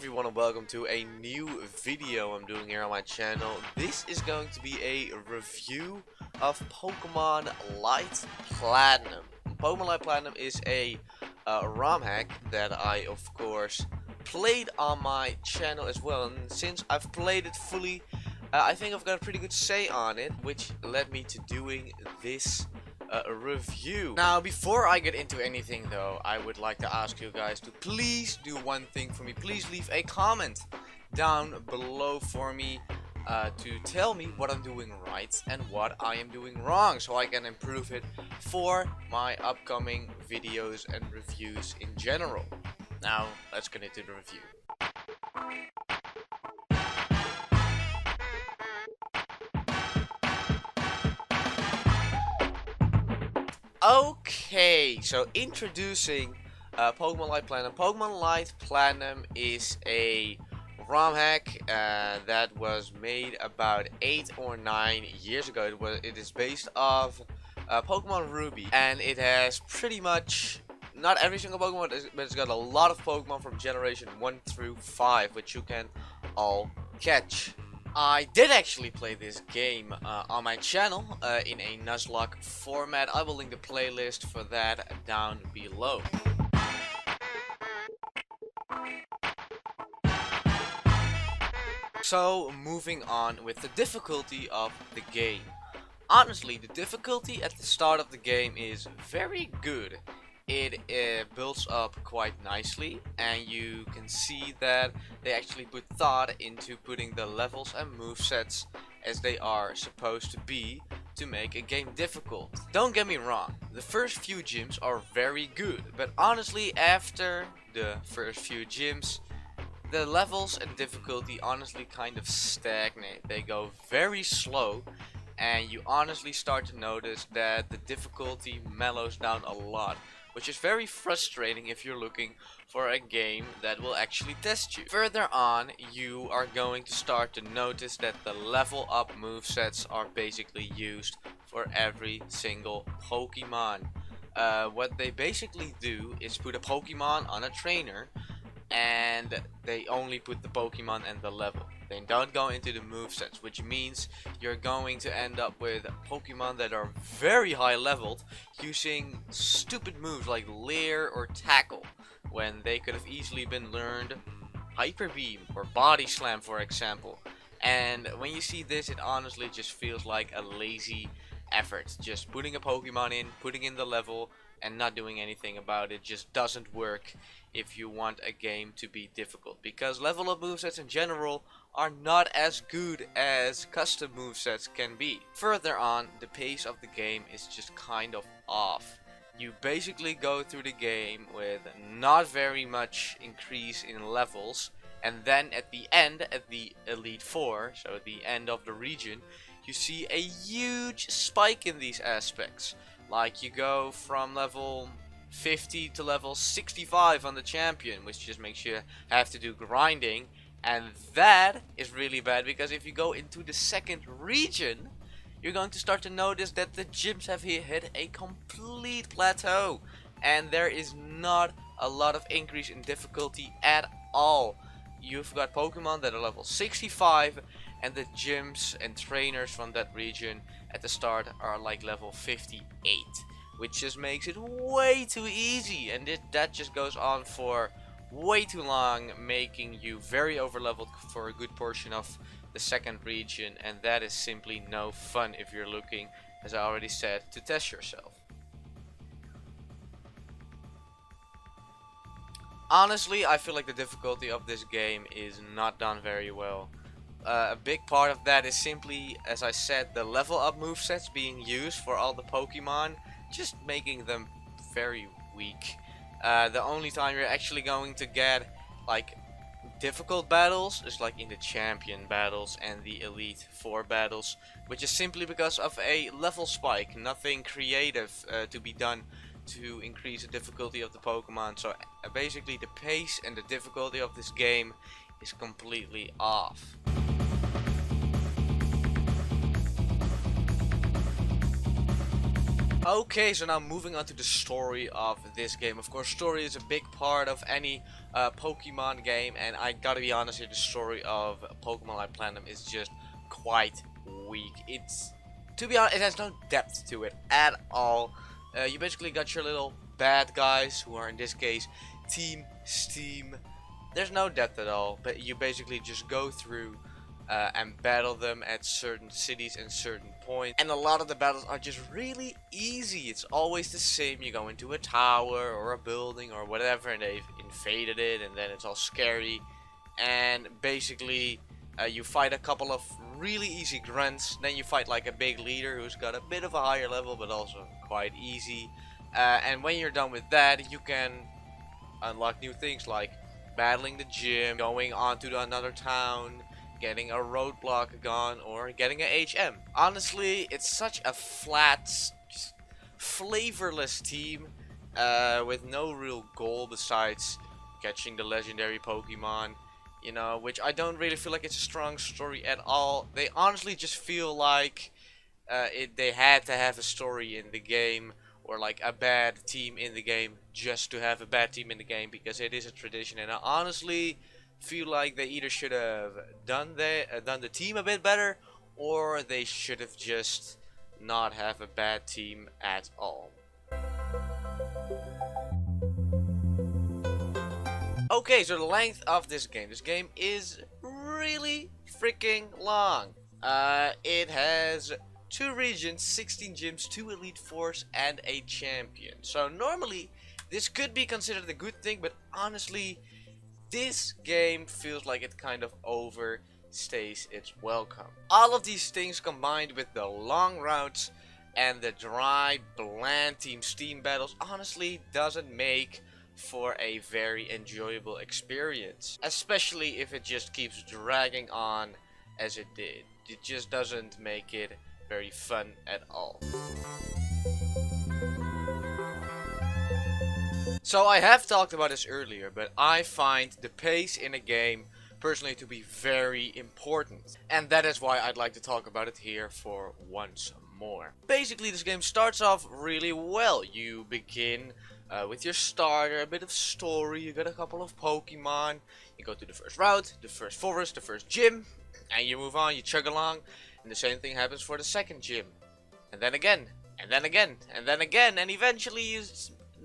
everyone and welcome to a new video I'm doing here on my channel. This is going to be a review of Pokemon Light Platinum. Pokemon Light Platinum is a ROM hack that I of course played on my channel as well, and since I've played it fully, I think I've got a pretty good say on it, which led me to doing this review. Now, before I get into anything though, I would like to ask you guys to please do one thing for me. Please leave a comment down below for me to tell me what I'm doing right and what I am doing wrong, so I can improve it for my upcoming videos and reviews in general. Now, let's get into the review. Okay, so introducing Pokemon Light Platinum. Pokemon Light Platinum is a ROM hack that was made about 8 or 9 years ago. It is based off Pokemon Ruby, and it has pretty much not every single Pokemon, but it's got a lot of Pokemon from generation 1 through 5, which you can all catch. I did actually play this game on my channel in a Nuzlocke format. I will link the playlist for that down below. So, moving on with the difficulty of the game. Honestly, the difficulty at the start of the game is very good. It builds up quite nicely, and you can see that they actually put thought into putting the levels and movesets as they are supposed to be to make a game difficult. Don't get me wrong, the first few gyms are very good, but honestly after the first few gyms, the levels and difficulty honestly kind of stagnate. They go very slow, and you honestly start to notice that the difficulty mellows down a lot, which is very frustrating if you're looking for a game that will actually test you. Further on, you are going to start to notice that the level up movesets are basically used for every single Pokemon. What they basically do is put a Pokemon on a trainer, and they only put the Pokemon and the level. They don't go into the movesets, which means you're going to end up with Pokemon that are very high leveled using stupid moves like Leer or Tackle, when they could have easily been learned Hyper Beam or Body Slam, for example. And when you see this, it honestly just feels like a lazy effort. Just putting a Pokemon in, putting in the level, and not doing anything about it just doesn't work if you want a game to be difficult, because level up movesets in general are not as good as custom movesets can be. Further on, the pace of the game is just kind of off. You basically go through the game with not very much increase in levels, and then at the end, at the Elite Four, so at the end of the region, you see a huge spike in these aspects. Like, you go from level 50 to level 65 on the champion, which just makes you have to do grinding, and that is really bad, because if you go into the second region, you're going to start to notice that the gyms have hit a complete plateau, and there is not a lot of increase in difficulty at all. You've got Pokemon that are level 65, and the gyms and trainers from that region at the start are like level 58, which just makes it way too easy, and that just goes on for way too long, making you very overleveled for a good portion of the second region, and that is simply no fun if you're looking, as I already said, to test yourself. Honestly, I feel like the difficulty of this game is not done very well. A big part of that is simply, as I said, the level up movesets being used for all the Pokemon, just making them very weak. The only time you're actually going to get like difficult battles is like in the champion battles and the Elite Four battles, which is simply because of a level spike. Nothing creative to be done to increase the difficulty of the Pokemon. So basically the pace and the difficulty of this game is completely off. Okay, so now moving on to the story of this game. Of course, story is a big part of any Pokemon game, and I gotta be honest here, the story of Pokemon Light Platinum is just quite weak. To be honest, it has no depth to it at all. You basically got your little bad guys, who are in this case Team Steam. There's no depth at all, but you basically just go through and battle them at certain cities and certain points. And a lot of the battles are just really easy. It's always the same. You go into a tower or a building or whatever, and they've invaded it, and then it's all scary. And basically, you fight a couple of really easy grunts. Then you fight like a big leader who's got a bit of a higher level, but also quite easy. And when you're done with that, you can unlock new things like battling the gym, going on to another town, getting a roadblock gone, or getting a HM. Honestly, it's such a flat, just flavorless team with no real goal besides catching the legendary Pokemon, you know, which I don't really feel like it's a strong story at all. They honestly just feel like they had to have a story in the game, or like a bad team in the game just to have a bad team in the game, because it is a tradition, and I honestly feel like they either should have done the team a bit better, or they should have just not have a bad team at all. Okay, so the length of this game. This game is really freaking long. It has 2 regions, 16 gyms, 2 elite fours, and a champion. So normally this could be considered a good thing, but honestly, this game feels like it kind of overstays its welcome. All of these things combined with the long routes and the dry, bland Team Steam battles honestly doesn't make for a very enjoyable experience. Especially if it just keeps dragging on as it did. It just doesn't make it very fun at all. So I have talked about this earlier, but I find the pace in a game personally to be very important. And that is why I'd like to talk about it here for once more. Basically, this game starts off really well. You begin with your starter, a bit of story, you get a couple of Pokemon, you go to the first route, the first forest, the first gym, and you move on, you chug along, and the same thing happens for the second gym. And then again, and then again, and then again, and eventually you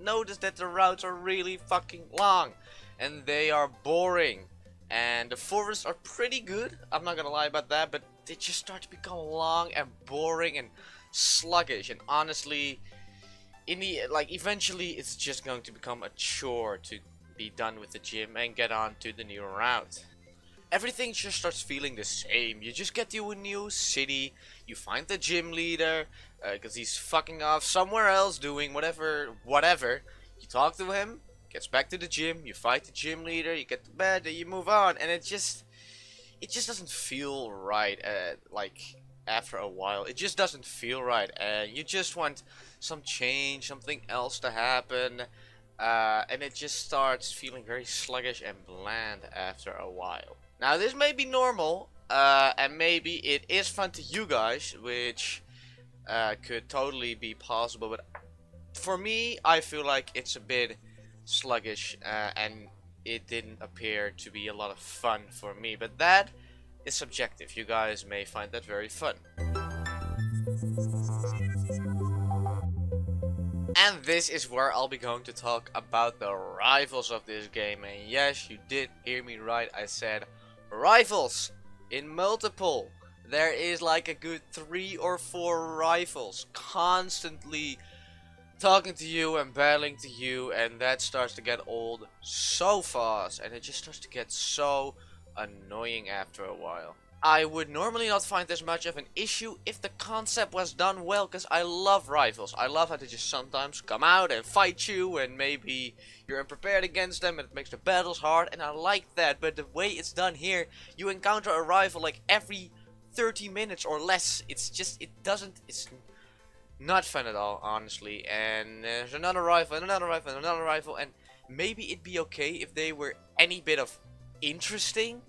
notice that the routes are really fucking long and they are boring, and the forests are pretty good, I'm not gonna lie about that, but they just start to become long and boring and sluggish, and honestly eventually it's just going to become a chore to be done with the gym and get on to the new route. Everything just starts feeling the same. You just get to a new city, you find the gym leader, because he's fucking off somewhere else doing whatever. You talk to him, gets back to the gym, you fight the gym leader, you get to bed, and you move on, and it just doesn't feel right. Like after a while, it just doesn't feel right, and you just want some change, something else to happen, and it just starts feeling very sluggish and bland after a while. Now this may be normal, and maybe it is fun to you guys, which could totally be possible, but for me, I feel like it's a bit sluggish, and it didn't appear to be a lot of fun for me, but that is subjective. You guys may find that very fun. And this is where I'll be going to talk about the rivals of this game, and yes, you did hear me right, I said rivals in multiple. There is like a good 3 or 4 rivals constantly talking to you and battling to you, and that starts to get old so fast, and it just starts to get so annoying after a while. I would normally not find this much of an issue if the concept was done well, because I love rivals. I love how they just sometimes come out and fight you, and maybe you're unprepared against them and it makes the battles hard, and I like that. But the way it's done here, you encounter a rival like every 30 minutes or less. It's not fun at all, honestly. And there's another rival, and another rival, and another rival, and maybe it'd be okay if they were any bit of interesting.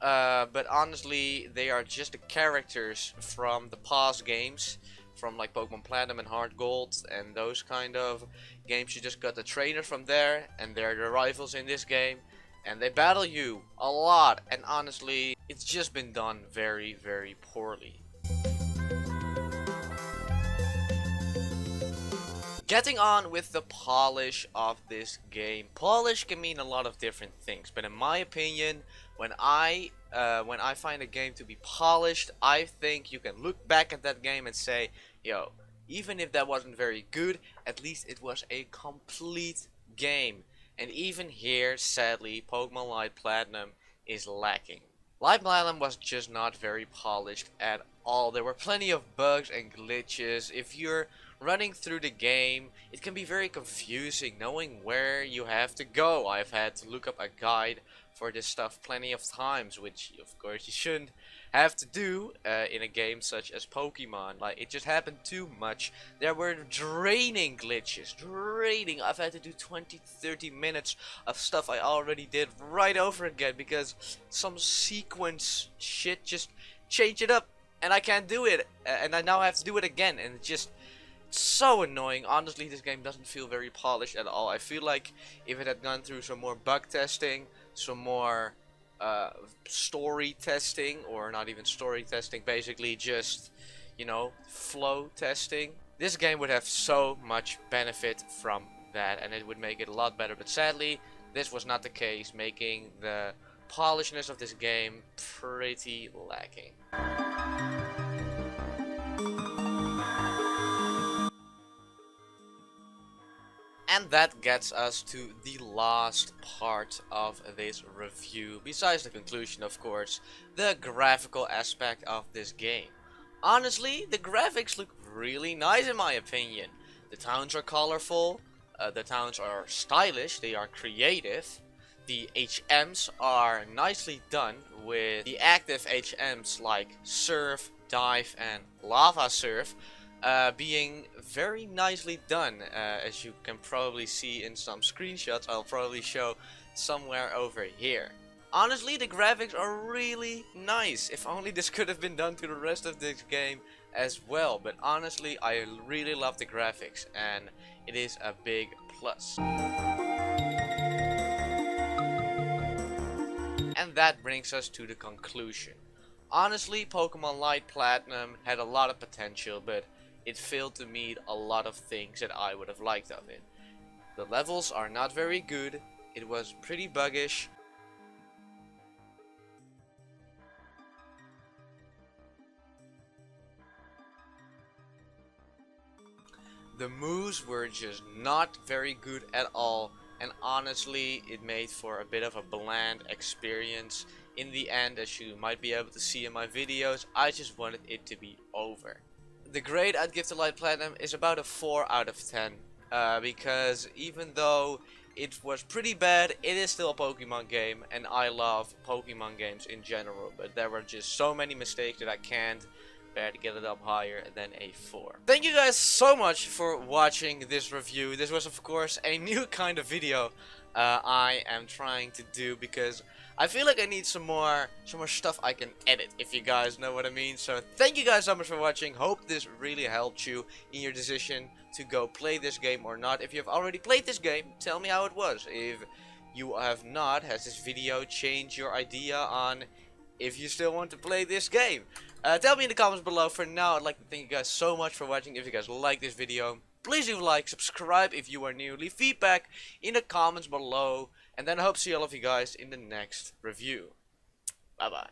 But honestly, they are just the characters from the past games, from like Pokemon Platinum and Heart Gold and those kind of games. You just got the trainer from there, and they're the rivals in this game, and they battle you a lot, and honestly, it's just been done very, very poorly. Getting on with the polish of this game. Polish can mean a lot of different things, but in my opinion, when I find a game to be polished, I think you can look back at that game and say, yo, even if that wasn't very good, at least it was a complete game. And even here, sadly, Pokemon Light Platinum is lacking. Light Platinum was just not very polished at all. There were plenty of bugs and glitches. If you're running through the game, it can be very confusing knowing where you have to go. I've had to look up a guide for this stuff plenty of times, which of course you shouldn't have to do in a game such as Pokemon. Like, it just happened too much. There were draining glitches. Draining. I've had to do 20-30 minutes of stuff I already did right over again because some sequence shit just changed it up and I can't do it, and I now have to do it again, and it's just so annoying. Honestly, this game doesn't feel very polished at all. I feel like if it had gone through some more bug testing, some more story testing, or not even story testing, basically just, you know, flow testing, this game would have so much benefit from that, and it would make it a lot better. But sadly, this was not the case, making the polishness of this game pretty lacking. And that gets us to the last part of this review, besides the conclusion, of course, the graphical aspect of this game. Honestly, the graphics look really nice in my opinion. The towns are colorful, the towns are stylish, they are creative. The HMs are nicely done, with the active HMs like Surf, Dive and Lava Surf being very nicely done, as you can probably see in some screenshots I'll probably show somewhere over here. Honestly, the graphics are really nice. If only this could have been done to the rest of this game as well, but honestly, I really love the graphics and it is a big plus. And that brings us to the conclusion. Honestly, Pokemon Light Platinum had a lot of potential, but it failed to meet a lot of things that I would have liked of it. The levels are not very good, it was pretty buggish. The moves were just not very good at all, and honestly it made for a bit of a bland experience. In the end, as you might be able to see in my videos, I just wanted it to be over. The grade I'd give to Light Platinum is about a 4 out of 10, because even though it was pretty bad, it is still a Pokemon game, and I love Pokemon games in general, but there were just so many mistakes that I can't bear to get it up higher than a 4. Thank you guys so much for watching this review. This was of course a new kind of video I am trying to do, because I feel like I need some more stuff I can edit, if you guys know what I mean. So thank you guys so much for watching. Hope this really helped you in your decision to go play this game or not. If you have already played this game, tell me how it was. If you have not, has this video changed your idea on if you still want to play this game? Tell me in the comments below. For now, I'd like to thank you guys so much for watching. If you guys like this video, please leave a like, subscribe if you are new, leave feedback in the comments below, and then I hope to see all of you guys in the next review. Bye bye.